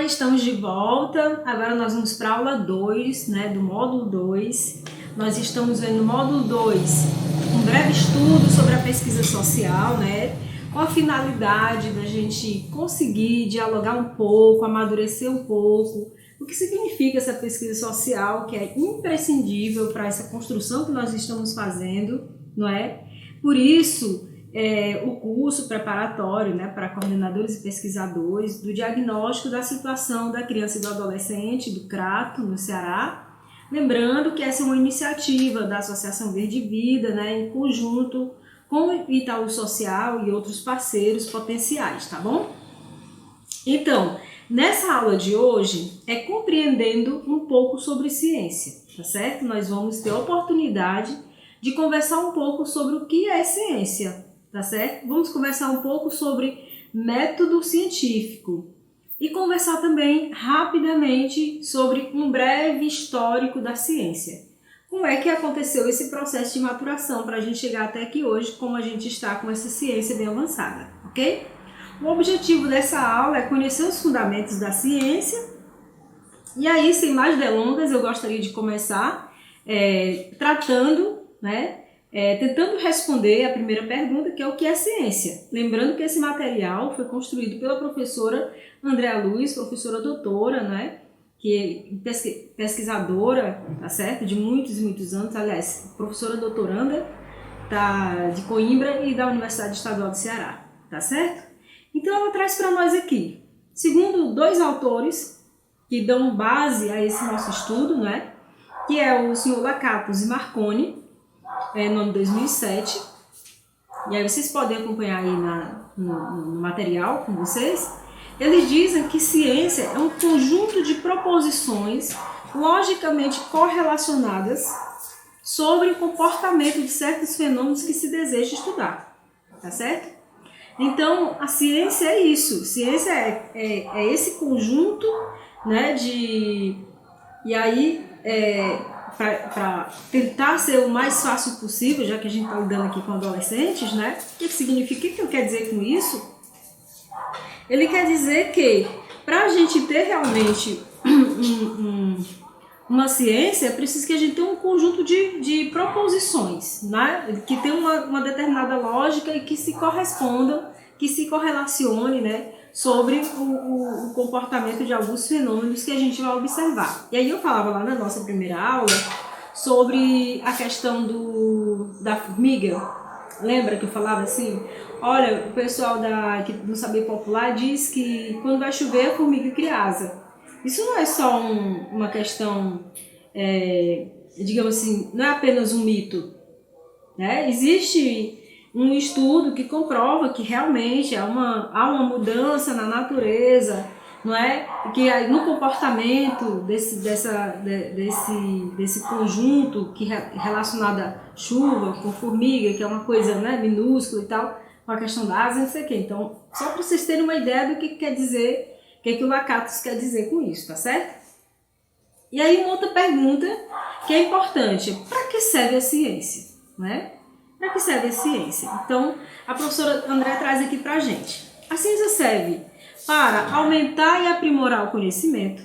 Oi, estamos de volta. Agora nós vamos para a aula 2, né, do módulo 2. Nós estamos vendo no módulo 2 um breve estudo sobre a pesquisa social, né, com a finalidade da gente conseguir dialogar um pouco, amadurecer um pouco o que significa essa pesquisa social, que é imprescindível para essa construção que nós estamos fazendo, não é? Por isso, o curso preparatório, né, para coordenadores e pesquisadores do diagnóstico da situação da criança e do adolescente do Crato, no Ceará. Lembrando que essa é uma iniciativa da Associação Verde Vida, né, em conjunto com o Itaú Social e outros parceiros potenciais, tá bom? Então, nessa aula de hoje é compreendendo um pouco sobre ciência, tá certo? Nós vamos ter a oportunidade de conversar um pouco sobre o que é ciência, tá certo? Vamos conversar um pouco sobre método científico e conversar também rapidamente sobre um breve histórico da ciência. Como é que aconteceu esse processo de maturação para a gente chegar até aqui hoje, como a gente está com essa ciência bem avançada, ok? O objetivo dessa aula é conhecer os fundamentos da ciência. E aí, sem mais delongas, eu gostaria de começar tratando, tentando responder a primeira pergunta, que é o que é ciência. Lembrando que esse material foi construído pela professora Andréa Luiz, professora doutora, que é pesquisadora, tá certo? De muitos e muitos anos, aliás, professora doutoranda de Coimbra e da Universidade Estadual do Ceará, tá certo? Então ela traz para nós aqui, segundo dois autores que dão base a esse nosso estudo, que é o senhor Lakatos e Marconi, no ano 2007, e aí vocês podem acompanhar aí no material com vocês. Eles dizem que ciência é um conjunto de proposições logicamente correlacionadas sobre o comportamento de certos fenômenos que se deseja estudar, tá certo? Então, a ciência é isso. Ciência é esse conjunto, E aí, para tentar ser o mais fácil possível, já que a gente está lidando aqui com adolescentes, o que significa? O que eu quero dizer com isso? Ele quer dizer que, para a gente ter realmente uma ciência, é preciso que a gente tenha um conjunto de proposições, que tem uma determinada lógica e que se correspondam, que se correlacione, sobre o comportamento de alguns fenômenos que a gente vai observar. E aí eu falava lá na nossa primeira aula sobre a questão da formiga. Lembra que eu falava assim? Olha, o pessoal do Saber Popular diz que quando vai chover a formiga cria asa. Isso não é só uma questão, digamos assim, não é apenas um mito. Existe um estudo que comprova que realmente há uma mudança na natureza, que no comportamento desse conjunto relacionado à chuva, com formiga, que é uma coisa minúscula e tal, com a questão da asa, não sei o quê. Então, só para vocês terem uma ideia do que quer dizer, o que o Lakatos quer dizer com isso, tá certo? E aí uma outra pergunta que é importante, para que serve a ciência? Para que serve a ciência? Então, a professora André traz aqui para a gente. A ciência serve para aumentar e aprimorar o conhecimento,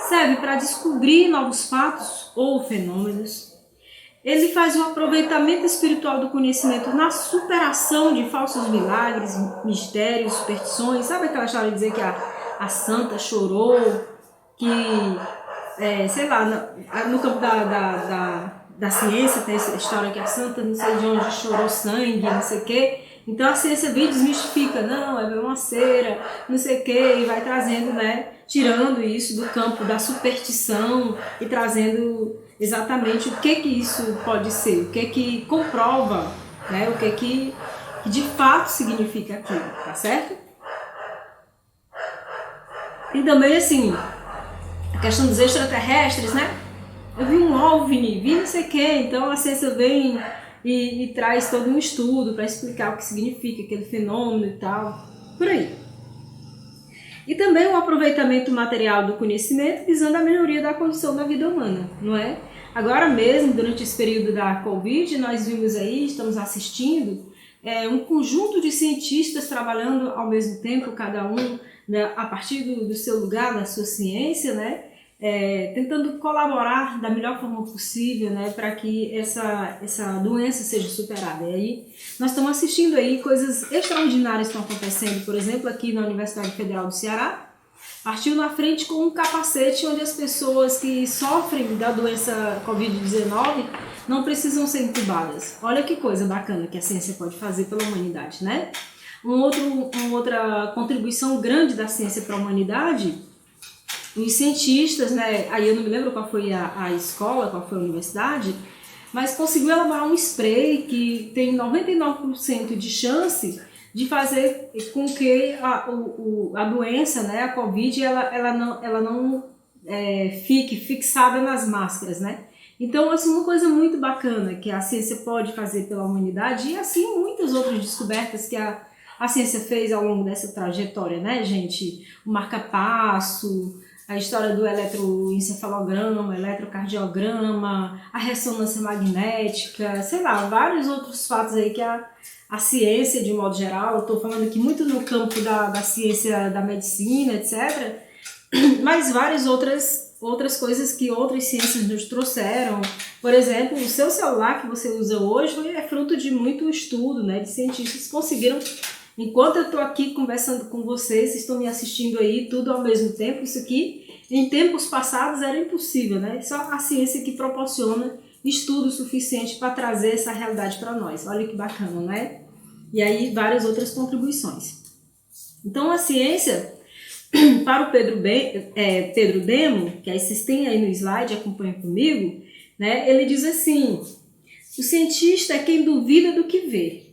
serve para descobrir novos fatos ou fenômenos, ele faz um aproveitamento espiritual do conhecimento na superação de falsos milagres, mistérios, superstições. Sabe aquela história de dizer que a santa chorou, que, no campo da ciência tem essa história que a santa não sei de onde chorou sangue, não sei o quê. Então a ciência vem e desmistifica, não, é uma cera, não sei o quê, e vai trazendo, tirando isso do campo da superstição e trazendo exatamente o que isso pode ser, o que comprova, o que de fato significa aquilo, tá certo? E também, assim, a questão dos extraterrestres, eu vi um OVNI, vi não sei o quê, então a ciência vem e traz todo um estudo para explicar o que significa aquele fenômeno e tal, por aí. E também o aproveitamento material do conhecimento visando a melhoria da condição da vida humana, não é? Agora mesmo, durante esse período da Covid, nós vimos aí, estamos assistindo um conjunto de cientistas trabalhando ao mesmo tempo, cada um, né, a partir do seu lugar, da sua ciência, né, tentando colaborar da melhor forma possível, né, para que essa doença seja superada. E aí nós estamos assistindo aí coisas extraordinárias que estão acontecendo, por exemplo, aqui na Universidade Federal do Ceará, partiu na frente com um capacete onde as pessoas que sofrem da doença Covid-19 não precisam ser intubadas. Olha que coisa bacana que a ciência pode fazer pela humanidade, né? Uma outra contribuição grande da ciência para a humanidade, os cientistas, né? Aí eu não me lembro qual foi a escola, qual foi a universidade, mas conseguiu elaborar um spray que tem 99% de chance de fazer com que a doença, né, a Covid, ela não fique fixada nas máscaras, né? Então, assim, uma coisa muito bacana que a ciência pode fazer pela humanidade, e assim muitas outras descobertas que a ciência fez ao longo dessa trajetória, né, gente? O marca-passo, a história do eletroencefalograma, eletrocardiograma, a ressonância magnética, sei lá, vários outros fatos aí que a ciência, de modo geral, eu estou falando aqui muito no campo da ciência da medicina, etc., mas várias outras coisas que outras ciências nos trouxeram. Por exemplo, o seu celular que você usa hoje é fruto de muito estudo, né, de cientistas que conseguiram. Enquanto eu estou aqui conversando com vocês estão me assistindo aí, tudo ao mesmo tempo, isso aqui em tempos passados era impossível, né? Só a ciência que proporciona estudo suficiente para trazer essa realidade para nós. Olha que bacana, né? E aí várias outras contribuições. Então a ciência, para o Pedro Demo, que aí vocês têm aí no slide, acompanhem comigo, né? Ele diz assim: o cientista é quem duvida do que vê.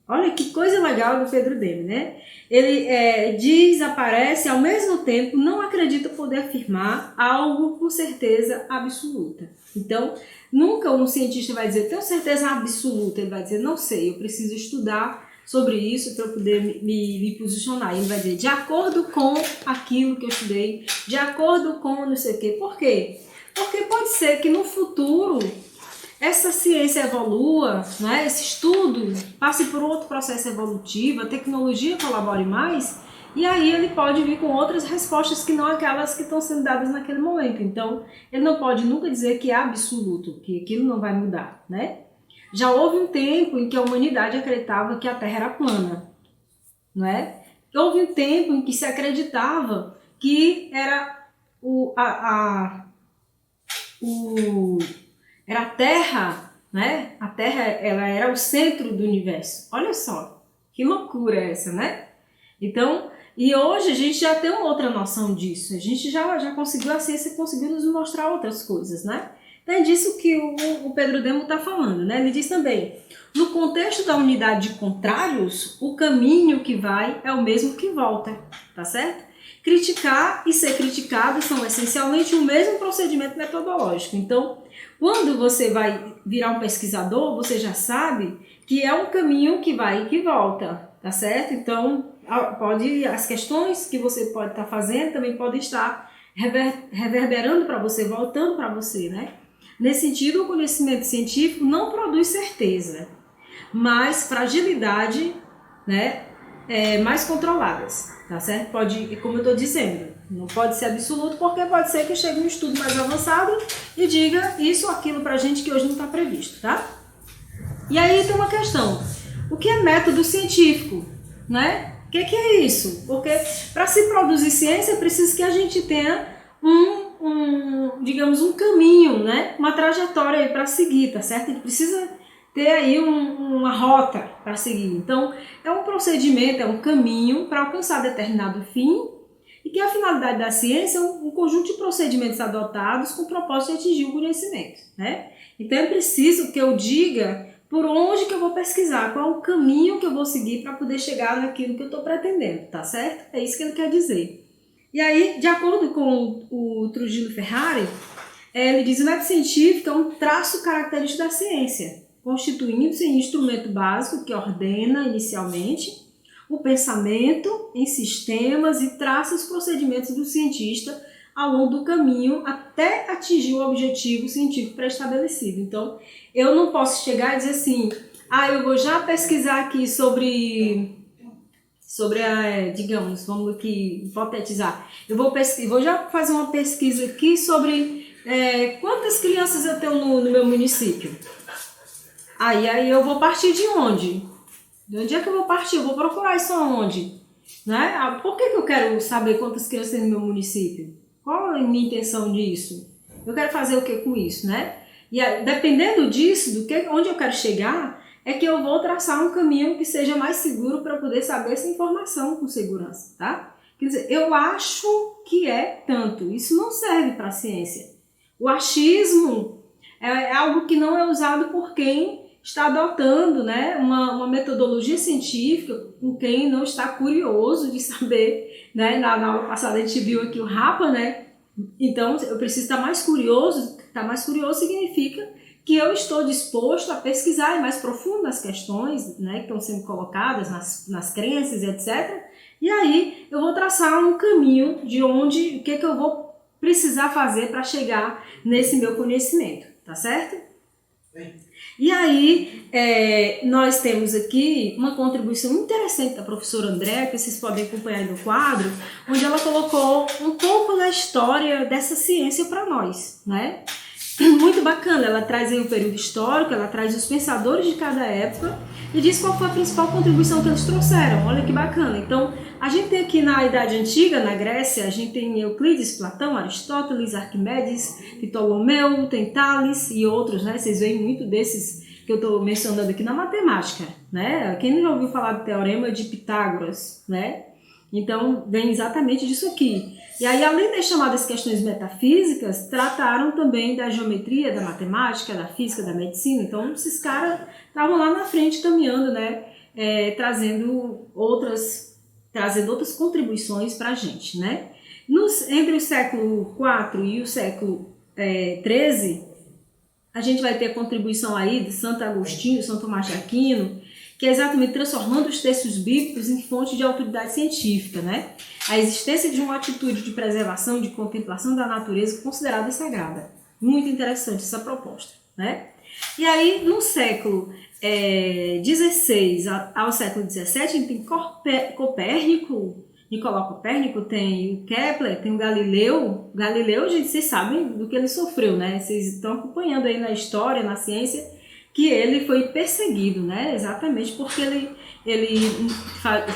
Olha que coisa legal do Pedro Demo, né? Ele desaparece, ao mesmo tempo não acredita poder afirmar algo com certeza absoluta. Então, nunca um cientista vai dizer, tenho certeza absoluta. Ele vai dizer, não sei, eu preciso estudar sobre isso para eu poder me posicionar. Ele vai dizer, de acordo com aquilo que eu estudei, de acordo com não sei o quê. Por quê? Porque pode ser que no futuro essa ciência evolua, né? Esse estudo passe por outro processo evolutivo, a tecnologia colabore mais, e aí ele pode vir com outras respostas que não aquelas que estão sendo dadas naquele momento. Então, ele não pode nunca dizer que é absoluto, que aquilo não vai mudar, né? Já houve um tempo em que a humanidade acreditava que a Terra era plana, não é? Houve um tempo em que se acreditava que era era a Terra, né? A Terra, ela era o centro do universo. Olha só, que loucura essa, né? Então, e hoje a gente já tem uma outra noção disso. A gente já conseguiu, a ciência conseguiu nos mostrar outras coisas, né? Então é disso que o Pedro Demo está falando, né? Ele diz também, no contexto da unidade de contrários, o caminho que vai é o mesmo que volta, tá certo? Criticar e ser criticado são essencialmente o mesmo procedimento metodológico. Então, quando você vai virar um pesquisador, você já sabe que é um caminho que vai e que volta, tá certo? Então, as questões que você pode estar fazendo também podem estar reverberando para você, voltando para você, né? Nesse sentido, o conhecimento científico não produz certeza, mas fragilidade, né, mais controladas, tá certo? Pode, como eu estou dizendo, não pode ser absoluto, porque pode ser que chegue um estudo mais avançado e diga isso ou aquilo pra gente que hoje não está previsto, tá? E aí tem uma questão, o que é método científico, né? O que é isso? Porque para se produzir ciência, é preciso que a gente tenha digamos, um caminho, né? Uma trajetória para seguir, tá certo? A gente precisa ter aí uma rota para seguir. Então, é um procedimento, é um caminho para alcançar determinado fim, e que a finalidade da ciência é um conjunto de procedimentos adotados com o propósito de atingir o conhecimento, né? Então, é preciso que eu diga por onde que eu vou pesquisar, qual é o caminho que eu vou seguir para poder chegar naquilo que eu estou pretendendo, tá certo? É isso que ele quer dizer. E aí, de acordo com o Trujillo Ferrari, ele diz que o método científico é um traço característico da ciência, constituindo-se em instrumento básico que ordena inicialmente o pensamento em sistemas e traça os procedimentos do cientista ao longo do caminho até atingir o objetivo científico pré-estabelecido. Então, eu não posso chegar e dizer assim, eu vou já pesquisar aqui digamos, vamos aqui hipotetizar. Eu vou já fazer uma pesquisa aqui sobre quantas crianças eu tenho no meu município. Aí eu vou partir de onde? De onde é que eu vou partir? Eu vou procurar isso aonde? Né? Por que eu quero saber quantas crianças tem no meu município? Qual é a minha intenção disso? Eu quero fazer o que com isso, né? E dependendo disso, onde eu quero chegar, é que eu vou traçar um caminho que seja mais seguro para poder saber essa informação com segurança, tá? Quer dizer, eu acho que é tanto. Isso não serve para a ciência. O achismo é algo que não é usado por quem está adotando, né, uma metodologia científica, com quem não está curioso de saber, né? Na aula passada a gente viu aqui o Rapa, né? Então eu preciso estar mais curioso. Estar mais curioso significa que eu estou disposto a pesquisar mais profundo as questões, né, que estão sendo colocadas nas crenças, etc. E aí eu vou traçar um caminho de o que eu vou precisar fazer para chegar nesse meu conhecimento, tá certo? Sim. E aí nós temos aqui uma contribuição interessante da professora Andréa, que vocês podem acompanhar no quadro, onde ela colocou um pouco da história dessa ciência para nós, né? Muito bacana, ela traz aí o período histórico, ela traz os pensadores de cada época e diz qual foi a principal contribuição que eles trouxeram. Olha que bacana. Então, a gente tem aqui na Idade Antiga, na Grécia, a gente tem Euclides, Platão, Aristóteles, Arquimedes, Ptolomeu, tem Tales e outros, né? Vocês veem muito desses que eu estou mencionando aqui na matemática, né? Quem não já ouviu falar do Teorema de Pitágoras, né? Então, vem exatamente disso aqui. E aí, além das chamadas questões metafísicas, trataram também da geometria, da matemática, da física, da medicina. Então, esses caras estavam lá na frente caminhando, né? Trazendo outras contribuições para a gente, né? Entre o século IV e o século XIII, a gente vai ter a contribuição aí de Santo Agostinho, São Tomás de Aquino, que é exatamente transformando os textos bíblicos em fonte de autoridade científica, né? A existência de uma atitude de preservação, de contemplação da natureza considerada sagrada. Muito interessante essa proposta, né? E aí, no século XVI ao século XVII, a gente tem Copérnico, Nicolau Copérnico, tem o Kepler, tem o Galileu. Galileu, gente, vocês sabem do que ele sofreu, né? Vocês estão acompanhando aí na história, na ciência, que ele foi perseguido, né? Exatamente porque ele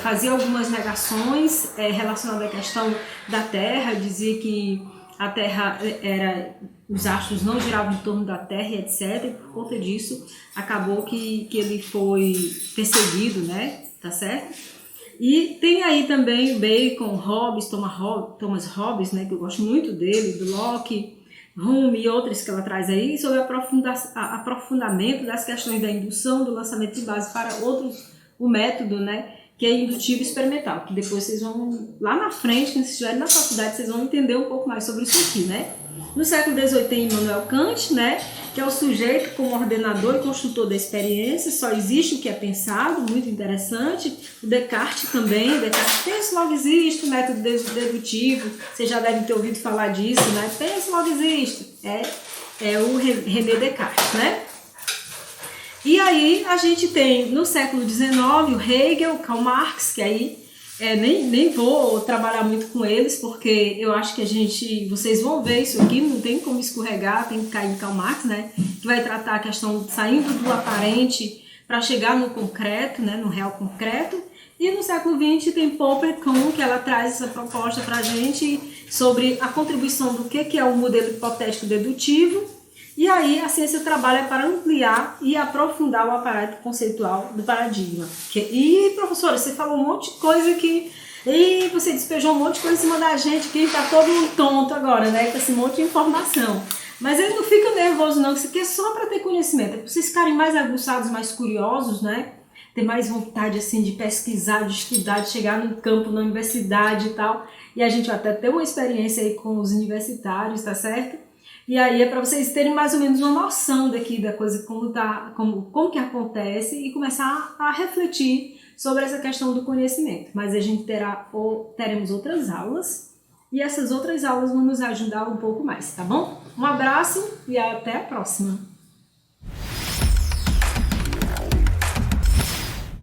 fazia algumas negações relacionadas à questão da Terra, dizia que a Terra os astros não giravam em torno da Terra, etc. E por conta disso, acabou que ele foi perseguido, né? Tá certo? E tem aí também Bacon, Hobbes, Thomas Hobbes, né? Que eu gosto muito dele, do Locke, Hume e outros que ela traz aí, sobre aprofundamento das questões da indução, do lançamento de base para o método, né, que é indutivo experimental, que depois vocês vão, lá na frente, quando vocês estiverem na faculdade, vocês vão entender um pouco mais sobre isso aqui, né. No século XVIII tem Immanuel Kant, né, que é o sujeito como ordenador e construtor da experiência, só existe o que é pensado, muito interessante. O Descartes também, Descartes pensa, logo existe, o método dedutivo, vocês já devem ter ouvido falar disso, né, pensa, logo existe, é o René Descartes, né. E aí a gente tem no século XIX o Hegel, Karl Marx, que aí nem vou trabalhar muito com eles, porque eu acho que vocês vão ver isso aqui, não tem como escorregar, tem que cair em Karl Marx, né? Que vai tratar a questão saindo do aparente para chegar no concreto, né? No real concreto. E no século XX tem Popper Kuhn, que ela traz essa proposta para a gente sobre a contribuição do que é o modelo hipotético dedutivo. E aí a ciência trabalha para ampliar e aprofundar o aparato conceitual do paradigma. E professora, você falou um monte de coisa aqui, e você despejou um monte de coisa em cima da gente, que está todo mundo tonto agora, né? Com esse monte de informação. Mas ele não fica nervoso não, isso aqui é só para ter conhecimento, é para vocês ficarem mais aguçados, mais curiosos, né? Ter mais vontade assim de pesquisar, de estudar, de chegar no campo, na universidade e tal. E a gente vai até ter uma experiência aí com os universitários, tá certo? E aí é para vocês terem mais ou menos uma noção daqui da coisa, como que acontece e começar a refletir sobre essa questão do conhecimento. Mas a gente teremos outras aulas e essas outras aulas vão nos ajudar um pouco mais, tá bom? Um abraço e até a próxima!